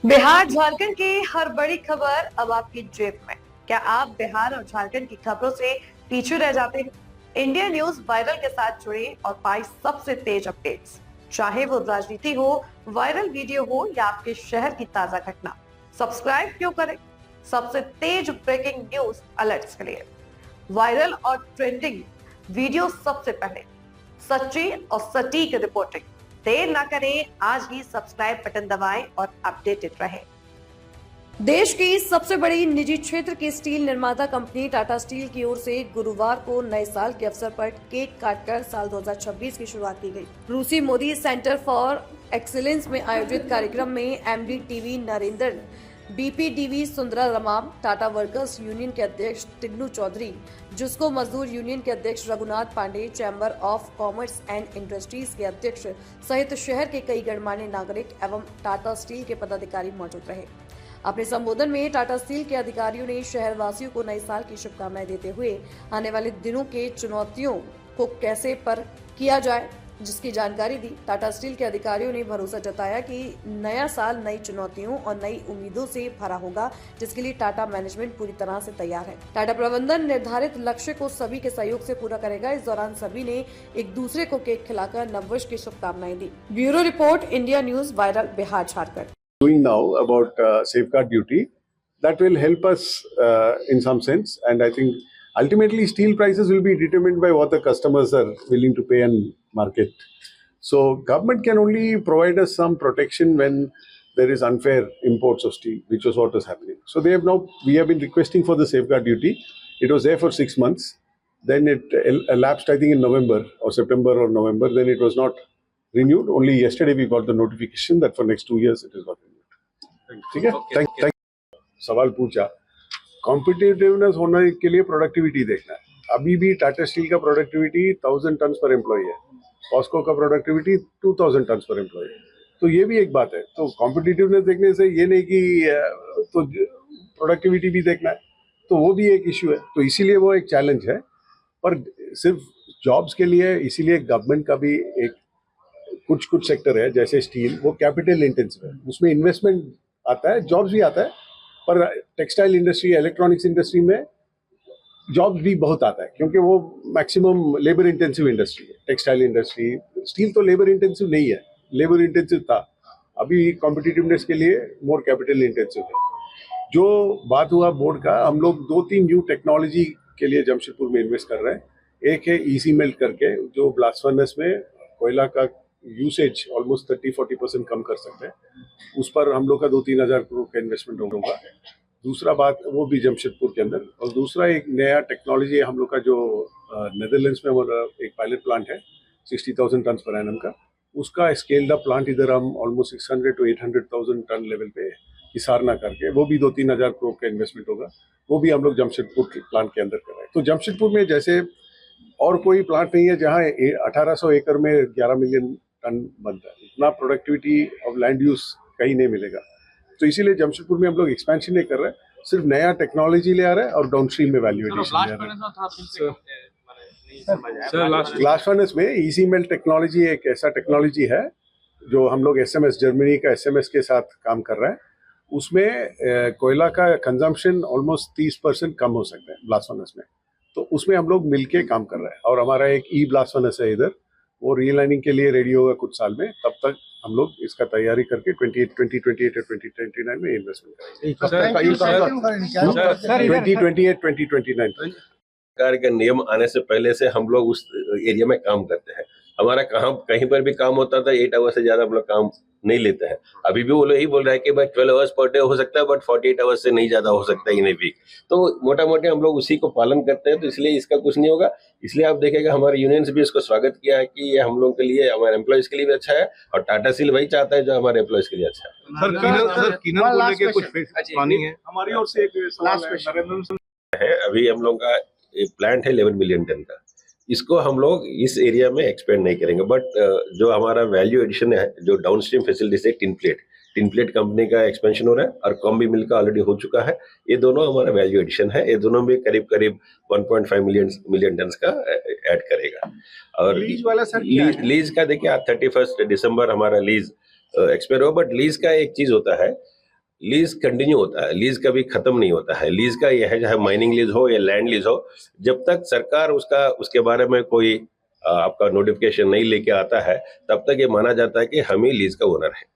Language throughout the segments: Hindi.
बिहार झारखंड की हर बड़ी खबर अब आपकी जेब में। क्या आप बिहार और झारखंड की खबरों से पीछे रह जाते हैं? इंडिया न्यूज वायरल के साथ जुड़े और पाए सबसे तेज अपडेट्स। चाहे वो राजनीति हो, वायरल वीडियो हो या आपके शहर की ताजा घटना, सब्सक्राइब क्यों करें? सबसे तेज ब्रेकिंग न्यूज अलर्ट्स के लिए वायरल और ट्रेंडिंग वीडियो सबसे पहले, सच्ची और सटीक रिपोर्टिंग। देर ना करें, आज ही सब्सक्राइब बटन दबाएं और अपडेटेड रहें। देश की सबसे बड़ी निजी क्षेत्र की स्टील निर्माता कंपनी टाटा स्टील की ओर से गुरुवार को नए साल के अवसर पर केक काटकर साल 2026 की शुरुआत की गई। रूसी मोदी सेंटर फॉर एक्सीलेंस में आयोजित कार्यक्रम में MD TV Narendra, BPDV Sundara Ramam, Tata workers union के अध्यक्ष टिग्नू चौधरी, जुस्को मजदूर यूनियन के अध्यक्ष Raghunath Pandey, chamber of commerce and industries के अध्यक्ष सहित शहर के कई गणमान्य नागरिक एवं टाटा स्टील के पदाधिकारी मौजूद रहे। अपने संबोधन में टाटा स्टील के अधिकारियों ने शहरवासियों को नए साल की शुभकामनाएं देते हुए आने वाले दिनों के चुनौतियों को कैसे पर किया जाए, जिसकी जानकारी दी। टाटा स्टील के अधिकारियों ने भरोसा जताया कि नया साल नई चुनौतियों और नई उम्मीदों से भरा होगा, जिसके लिए टाटा मैनेजमेंट पूरी तरह से तैयार है। टाटा प्रबंधन निर्धारित लक्ष्य को सभी के सहयोग से पूरा करेगा। इस दौरान सभी ने एक दूसरे को केक खिलाकर नववर्ष की शुभकामनाएं दी। Bureau report, India news viral, Bihar Jharkhand. Doing now about safeguard duty, that will help us in some sense, and I think ultimately steel prices will be determined by what the customers are willing to pay and market. So government can only provide us some protection when there is unfair imports of steel, which was what was happening. So we have been requesting for the safeguard duty. It was there for 6 months. Then it elapsed, I think, in November or September or November. Then it was not renewed. Only yesterday we got the notification that for next 2 years it is not renewed. ठीक है, थैंक सवाल पूछा। कॉम्पिटिटिवनेस होने के लिए प्रोडक्टिविटी देखना है। अभी भी टाटा स्टील का प्रोडक्टिविटी 1000 टन पर एम्प्लॉय है, पॉस्को का प्रोडक्टिविटी 2000 टन पर एम्प्लॉय है। तो ये भी एक बात है। तो कॉम्पिटिटिवनेस देखने से ये नहीं कि तो प्रोडक्टिविटी भी देखना है, तो वो भी एक इश्यू है। तो इसीलिए वो एक चैलेंज है। पर सिर्फ जॉब्स के लिए, इसीलिए गवर्नमेंट का भी एक कुछ सेक्टर है जैसे स्टील, वो कैपिटल इंटेंसिव है, उसमें इन्वेस्टमेंट आता है, जॉब्स भी आता है। पर टेक्सटाइल इंडस्ट्री, इलेक्ट्रॉनिक्स इंडस्ट्री में जॉब्स भी बहुत आता है, क्योंकि वो मैक्सिमम लेबर इंटेंसिव इंडस्ट्री है। टेक्सटाइल इंडस्ट्री, स्टील तो लेबर इंटेंसिव नहीं है, लेबर इंटेंसिव था। अभी कॉम्पिटिटिवनेस के लिए मोर कैपिटल इंटेंसिव है। जो बात हुआ बोर्ड का, हम लोग 2-3 न्यू टेक्नोलॉजी के लिए जमशेदपुर में इन्वेस्ट कर रहे हैं। एक है ईसी मेल्ट करके, जो ब्लास्ट फर्नेस में कोयला का यूसेज ऑलमोस्ट 30-40% कम कर सकते हैं। उस पर हम लोग का 2-3 हज़ार करोड़ का इन्वेस्टमेंट होगा। दूसरा बात, वो भी जमशेदपुर के अंदर। और दूसरा एक नया टेक्नोलॉजी हम लोग का, जो नेदरलैंड्स में हमारा एक पायलट प्लांट है 60,000 टन पर एनम का। उसका स्केल्ड अप प्लांट इधर हम ऑलमोस्ट 600 to 800,000 टन लेवल पे हिसारना करके, वो भी 2-3 हज़ार करोड़ का इन्वेस्टमेंट होगा। वो भी हम लोग जमशेदपुर के प्लांट के अंदर कर रहे हैं। तो जमशेदपुर में जैसे और कोई प्लांट नहीं है जहाँ 1800 एकड़ में 11 मिलियन टन बनता है। इतना प्रोडक्टिविटी ऑफ लैंड यूज कहीं नहीं मिलेगा। तो इसीलिए जमशेदपुर में हम लोग एक्सपेंशन नहीं कर रहे हैं, सिर्फ नया टेक्नोलॉजी ले आ रहे हैं और डाउनस्ट्रीम में वैल्यू एडिशन ले आ रहे हैं। ब्लास्ट फर्नेस में ईसी मेल्ट टेक्नोलॉजी एक ऐसा टेक्नोलॉजी है जो हम लोग एसएमएस, जर्मनी का एसएमएस के साथ काम कर रहे हैं। उसमें कोयला का कंजम्पशन ऑलमोस्ट 30% कम हो सकता है ब्लास्ट फर्नेस में। तो उसमें हम लोग मिलके काम कर रहे हैं। और हमारा एक ई ब्लास्ट फर्नेस है इधर, वो रीलाइनिंग के लिए रेडी होगा कुछ साल में। तब तक हम लोग इसका तैयारी करके 2028 और 2029 में इन्वेस्टमेंट करेंगे। 2028-2029 सरकार के नियम आने से पहले से हम लोग उस एरिया में काम करते हैं। हमारा कहीं पर भी काम होता था 8 आवर्स से ज्यादा हम लोग काम नहीं लेते हैं। अभी भी वो लोग यही बोल रहे हैं कि भाई 12 आवर्स पर डे हो सकता है, बट 48 आवर्स से नहीं ज्यादा हो सकता है इन ए वीक। तो मोटा मोटे हम लोग उसी को पालन करते हैं, तो इसलिए इसका कुछ नहीं होगा। इसलिए आप देखेगा हमारे यूनियंस भी इसको स्वागत किया है कि ये हम लोग के लिए, हमारे एम्प्लॉयज के लिए भी अच्छा है, और टाटा स्टील वही चाहता है जो हमारे एम्प्लॉयज के लिए अच्छा है। हमारी ओर से एक सवाल है। अभी हम लोग का प्लांट है 11 मिलियन टन का, इसको हम लोग इस एरिया में एक्सपेंड नहीं करेंगे। बट जो हमारा वैल्यू एडिशन है, जो डाउनस्ट्रीम फैसिलिटी से टिन प्लेट कंपनी का एक्सपेंशन हो रहा है, और कॉम्बी मिल का ऑलरेडी हो चुका है। ये दोनों हमारा वैल्यू एडिशन है। ये दोनों में करीब 1.5 मिलियन टन का ऐड करेगा। और लीज का देखिए 31 दिसंबर हमारा लीज एक्सपायर हो। बट लीज का एक चीज होता है, लीज कंटिन्यू होता है, लीज कभी खत्म नहीं होता है। लीज का यह है, चाहे माइनिंग लीज हो या लैंड लीज हो, जब तक सरकार उसके बारे में कोई आपका नोटिफिकेशन नहीं लेके आता है, तब तक ये माना जाता है कि हम ही लीज का ओनर है।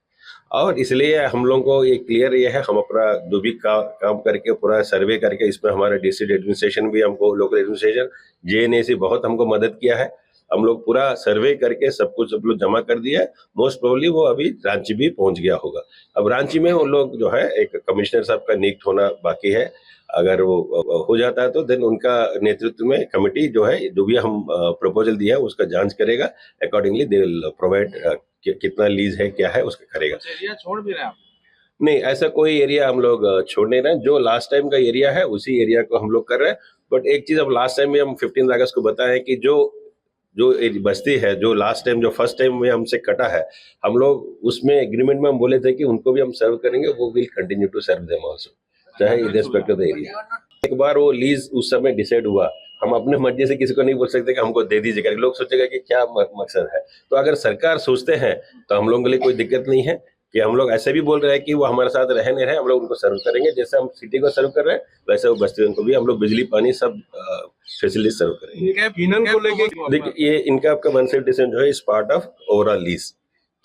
और इसलिए हम लोगों को ये क्लियर ये है, हम अपना जो भी काम करके पूरा सर्वे करके, इसमें हमारा डिस्ट्रिक्ट एडमिनिस्ट्रेशन भी हमको, लोकल एडमिनिस्ट्रेशन, जेएनएसी बहुत हमको मदद किया है। हम लोग पूरा सर्वे करके सब लोग जमा कर दिया है। मोस्ट प्रोबेबली वो अभी रांची भी पहुंच गया होगा। अब रांची में वो लोग जो है, एक कमिश्नर साहब का नियुक्त होना बाकी है। अगर वो हो जाता है तो देन उनका नेतृत्व में कमेटी जो है, जो भी हम प्रपोजल दिया है उसका जांच करेगा। अकॉर्डिंगली दे विल प्रोवाइड कितना लीज है, क्या है, उसका करेगा। एरिया छोड़ भी रहे हैं आप? नहीं, ऐसा कोई एरिया हम लोग छोड़ नहीं रहे हैं। जो लास्ट टाइम का एरिया है उसी एरिया को हम लोग कर रहे हैं। बट एक चीज, अब लास्ट टाइम में हम 15 अगस्त को बताएं कि जो एक बस्ती है, जो लास्ट टाइम, जो फर्स्ट टाइम में हमसे कटा है, हम लोग उसमें एग्रीमेंट में हम बोले थे कि उनको भी हम सर्व करेंगे। वो will continue to serve them also, चाहे इर्रेस्पेक्ट ऑफ द एरिया। एक बार वो लीज उस समय डिसाइड हुआ, हम अपने मर्जी से किसी को नहीं बोल सकते कि हमको दे दीजिएगा। लोग सोचेगा कि क्या मकसद है। तो अगर सरकार सोचते हैं तो हम लोगों के लिए कोई दिक्कत नहीं है कि हम लोग ऐसे भी बोल रहे हैं कि वो हमारे साथ रह नहीं रहे, हम लोग उनको सर्व करेंगे। जैसे हम सिटी को सर्व कर रहे हैं, वैसे वो बस्तियों को भी हम लोग बिजली, पानी, सब फैसिलिटी सर्व करेंगे। देखिए, ये इनका आपका मनसेफ डिसीजन जो है इस पार्ट ऑफ ओवरऑल लीज।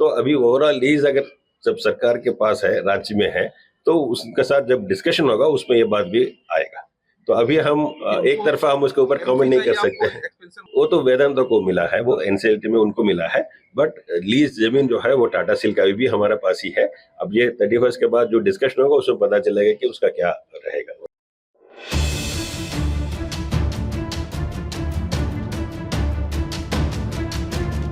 तो अभी ओवरऑल लीज अगर जब सरकार के पास है, रांची में है, तो उसके साथ जब डिस्कशन होगा उसमें ये बात भी आएगा। तो अभी हम एक तरफा हम उसके ऊपर कमेंट नहीं कर सकते हैं। वो तो वेदांत को मिला है, वो एनसीएलटी में उनको मिला है। बट लीज जमीन जो है वो टाटा स्टील का भी हमारे पास ही है। अब ये 31 के बाद जो डिस्कशन होगा उसमें पता चलेगा कि उसका क्या रहेगा।